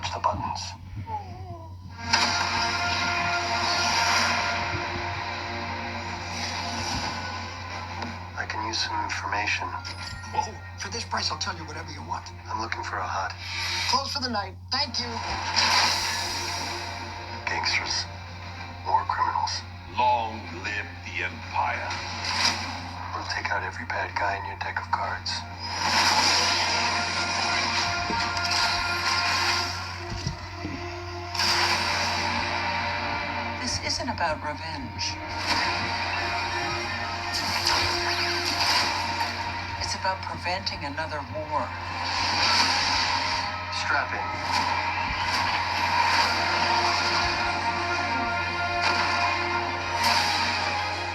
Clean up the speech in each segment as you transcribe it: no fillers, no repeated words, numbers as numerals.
touch the buttons. I can use some information. Whoa, for this price, I'll tell you whatever you want. I'm looking for a hut. Close for the night. Thank you. Gangsters. War criminals. Long live the Empire. We'll take out every bad guy in your deck of cards. This isn't about revenge. It's about preventing another war. Strap in.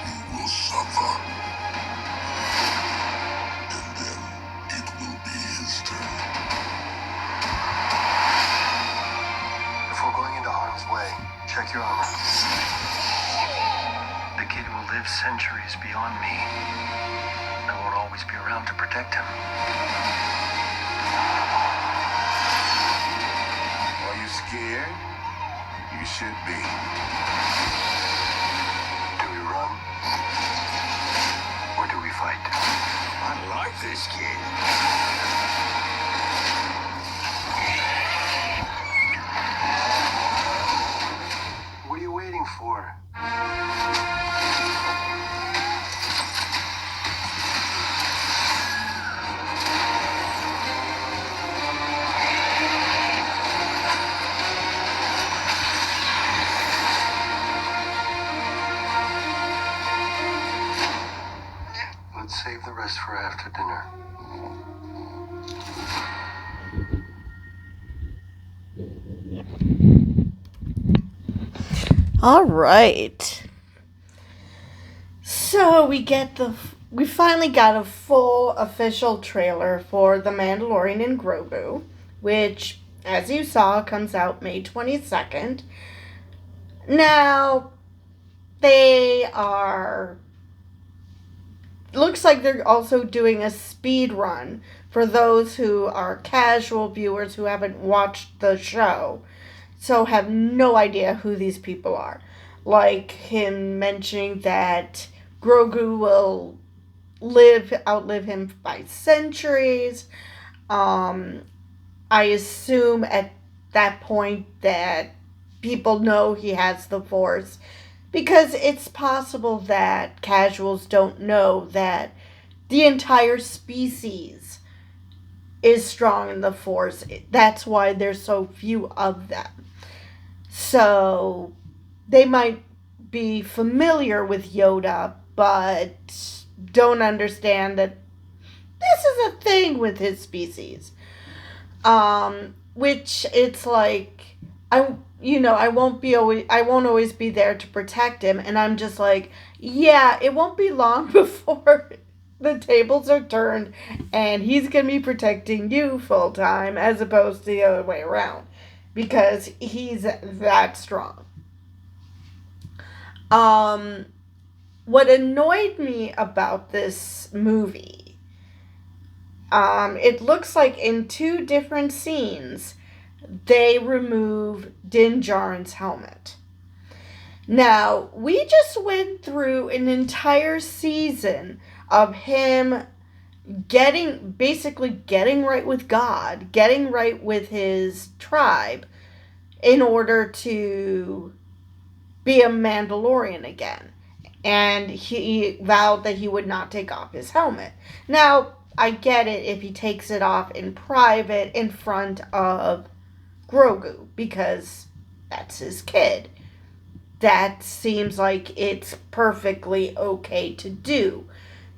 You will suffer. And then it will be his turn. Before going into harm's way, check your armor. The kid will live centuries beyond me. I won't always be around to protect him. Are you scared? You should be. Do we run? Or do we fight? I like this kid. What are you waiting for? Let's save the rest for after dinner. All right. So we finally got a full official trailer for The Mandalorian and Grogu, which, as you saw, comes out May 22nd. Now, looks like they're also doing a speed run for those who are casual viewers who haven't watched the show, so have no idea who these people are. Like him mentioning that Grogu will outlive him by centuries. I assume at that point that people know he has the Force, because it's possible that casuals don't know that the entire species is strong in the Force. That's why there's so few of them. So they might be familiar with Yoda, but don't understand that this is a thing with his species. Which it's like, I won't always be there to protect him, and I'm just like, yeah, it won't be long before the tables are turned and he's going to be protecting you full time as opposed to the other way around, because he's that strong. What annoyed me about this movie, it looks like in 2 different scenes they remove Din Djarin's helmet. Now, we just went through an entire season of him getting right with God, getting right with his tribe in order to be a Mandalorian again. And he vowed that he would not take off his helmet. Now, I get it if he takes it off in private in front of Grogu, because that's his kid. That seems like it's perfectly okay to do.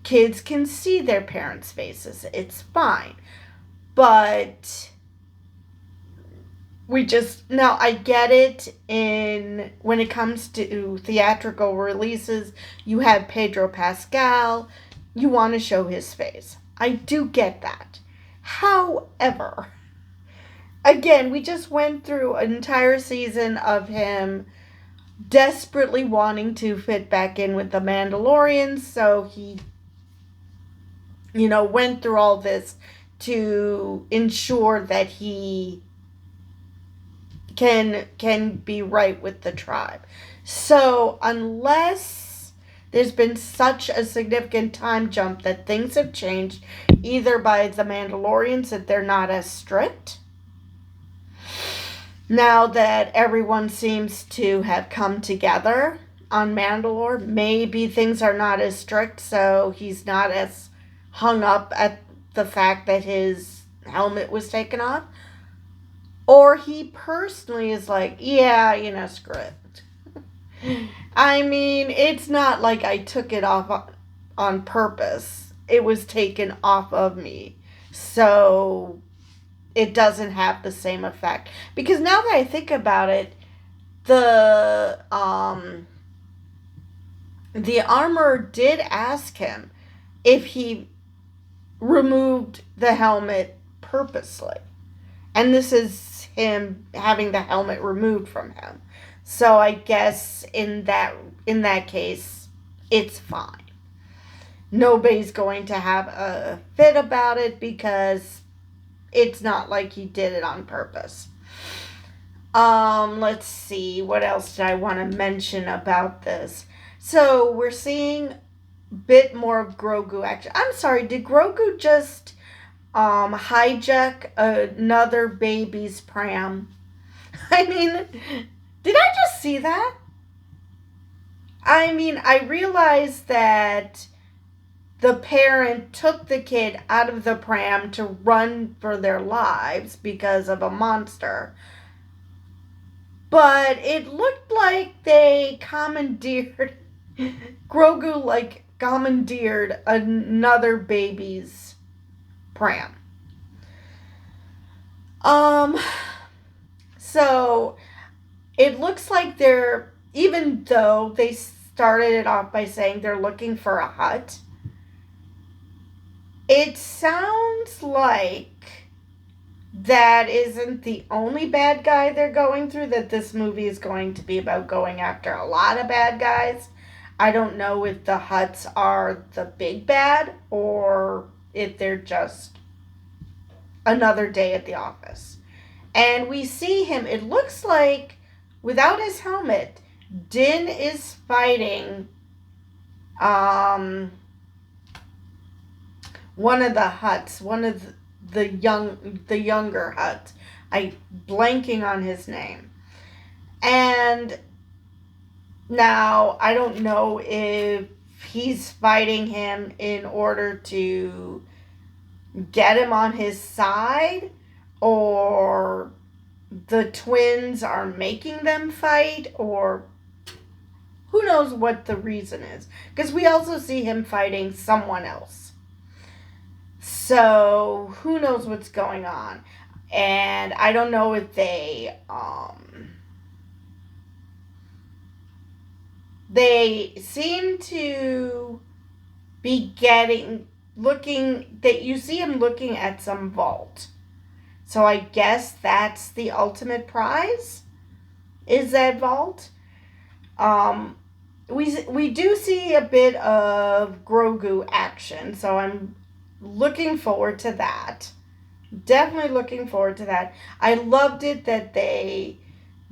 Kids can see their parents' faces. It's fine. But now I get it when it comes to theatrical releases, you have Pedro Pascal, you want to show his face. I do get that. However, again, we just went through an entire season of him desperately wanting to fit back in with the Mandalorians, so he, went through all this to ensure that he can be right with the tribe. So unless there's been such a significant time jump that things have changed, either by the Mandalorians that they're not as strict, now that everyone seems to have come together on Mandalore, maybe things are not as strict, so he's not as hung up at the fact that his helmet was taken off. Or he personally is like, yeah, screw it. I mean, it's not like I took it off on purpose. It was taken off of me. So it doesn't have the same effect. Because now that I think about it, the armorer did ask him if he removed the helmet purposely. And this is him having the helmet removed from him. So I guess in that case, it's fine. Nobody's going to have a fit about it because it's not like he did it on purpose. Let's see. What else did I want to mention about this? So we're seeing a bit more of Grogu action. I'm sorry, did Grogu just hijack another baby's pram? I mean, did I just see that? I mean, I realized that the parent took the kid out of the pram to run for their lives because of a monster. But it looked like they commandeered Grogu, commandeered another baby's pram. So it looks like even though they started it off by saying they're looking for a hut, it sounds like that isn't the only bad guy they're going through, that this movie is going to be about going after a lot of bad guys. I don't know if the Hutts are the big bad or if they're just another day at the office. And we see him, it looks like, without his helmet, Din is fighting one of the Hutts, one of the younger Hutts. I'm blanking on his name. And now I don't know if he's fighting him in order to get him on his side, or the twins are making them fight, or who knows what the reason is. Because we also see him fighting someone else. So who knows what's going on. And I don't know if they seem to be you see him looking at some vault. So I guess that's the ultimate prize, is that vault. We do see a bit of Grogu action, so I'm looking forward to that. Definitely looking forward to that. I loved it that they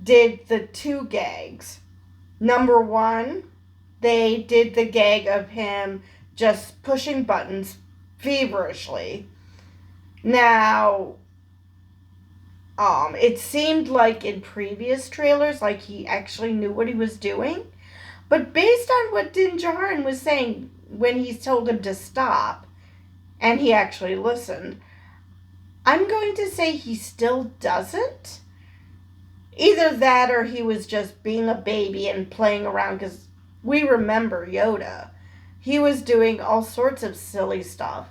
did the two gags. Number one, they did the gag of him just pushing buttons feverishly. Now, it seemed like in previous trailers, like he actually knew what he was doing. But based on what Din Djarin was saying when he told him to stop, and he actually listened, I'm going to say he still doesn't. Either that or he was just being a baby and playing around, because we remember Yoda. He was doing all sorts of silly stuff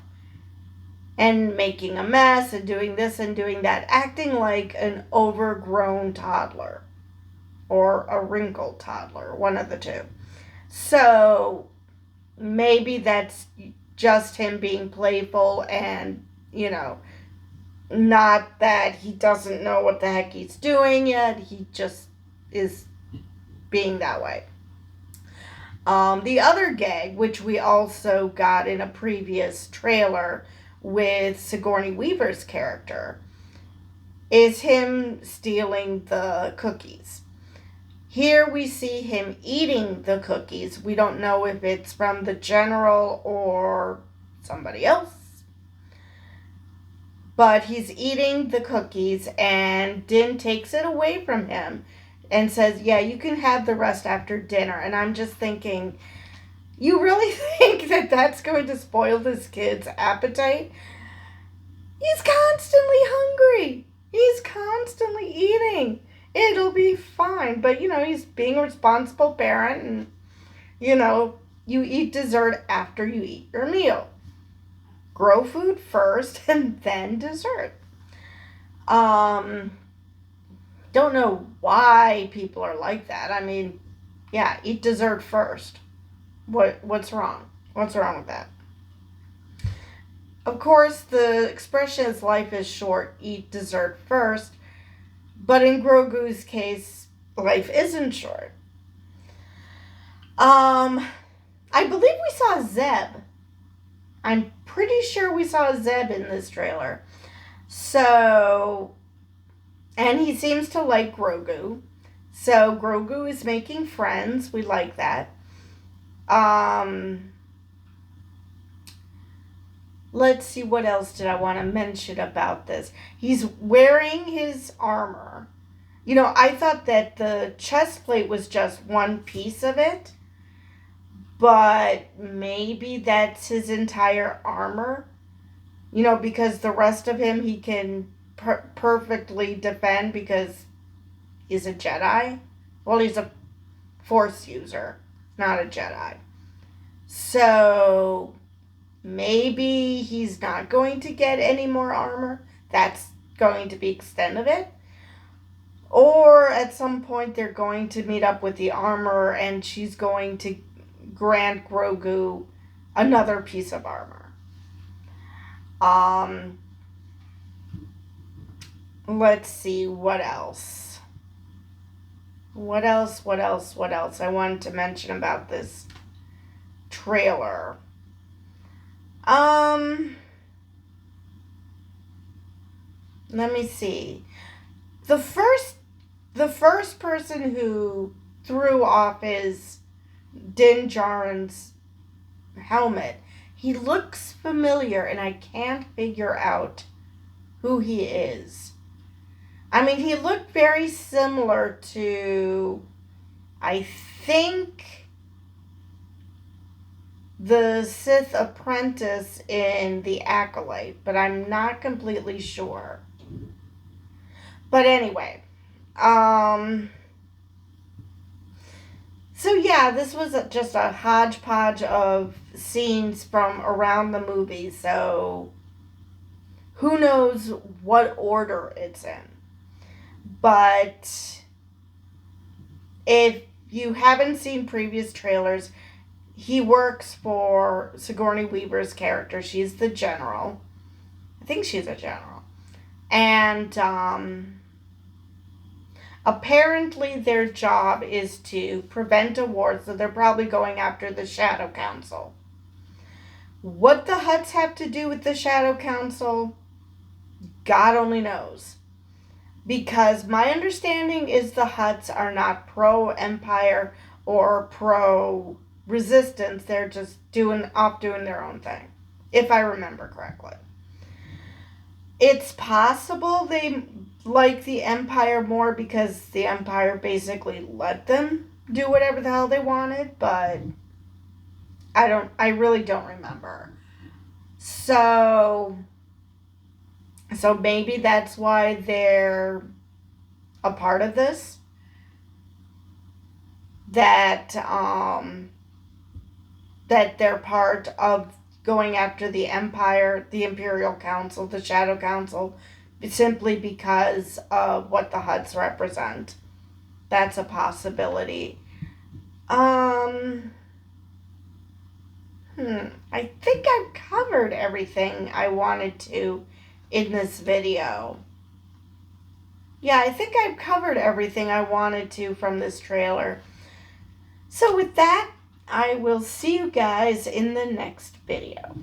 and making a mess and doing this and doing that, acting like an overgrown toddler or a wrinkled toddler, one of the two. So maybe that's just him being playful and, not that he doesn't know what the heck he's doing yet. He just is being that way. The other gag, which we also got in a previous trailer with Sigourney Weaver's character, is him stealing the cookies. Here we see him eating the cookies. We don't know if it's from the general or somebody else. But he's eating the cookies, and Din takes it away from him and says, yeah, you can have the rest after dinner. And I'm just thinking, you really think that that's going to spoil this kid's appetite? He's constantly hungry. He's constantly eating. It'll be fine. But, he's being a responsible parent, and, you eat dessert after you eat your meal. Grow food first and then dessert. Don't know why people are like that. I mean, yeah, eat dessert first. What's wrong? What's wrong with that? Of course, the expression is life is short, eat dessert first. But in Grogu's case, life isn't short. I believe we saw Zeb. I'm pretty sure we saw Zeb in this trailer. So, and he seems to like Grogu. So Grogu is making friends. We like that. Let's see, what else did I want to mention about this? He's wearing his armor. I thought that the chest plate was just one piece of it. But maybe that's his entire armor. Because the rest of him he can perfectly defend because he's a Jedi. Well, he's a Force user, not a Jedi. So maybe he's not going to get any more armor. That's going to be extent of it. Or at some point they're going to meet up with the armor and she's going to grant Grogu another piece of armor. Let's see, what else? What else I wanted to mention about this trailer? Let me see. The first person who threw off his Din Djarin's helmet, he looks familiar and I can't figure out who he is. I mean, he looked very similar to, I think, the Sith apprentice in The Acolyte, but I'm not completely sure. But anyway, so yeah, this was just a hodgepodge of scenes from around the movie, so who knows what order it's in. But if you haven't seen previous trailers, he works for Sigourney Weaver's character. She's the general. I think she's a general. And apparently their job is to prevent a war, so they're probably going after the Shadow Council. What the Hutts have to do with the Shadow Council, God only knows. Because my understanding is the Hutts are not pro-Empire or pro-Resistance. They're just off doing their own thing, if I remember correctly. It's possible they like the Empire more because the Empire basically let them do whatever the hell they wanted, but I really don't remember. So maybe that's why they're a part of this. That they're part of going after the Empire, the Imperial Council, the Shadow Council, simply because of what the Hutts represent. That's a possibility. I think I've covered everything I wanted to in this video. Yeah, I think I've covered everything I wanted to from this trailer. So with that, I will see you guys in the next video.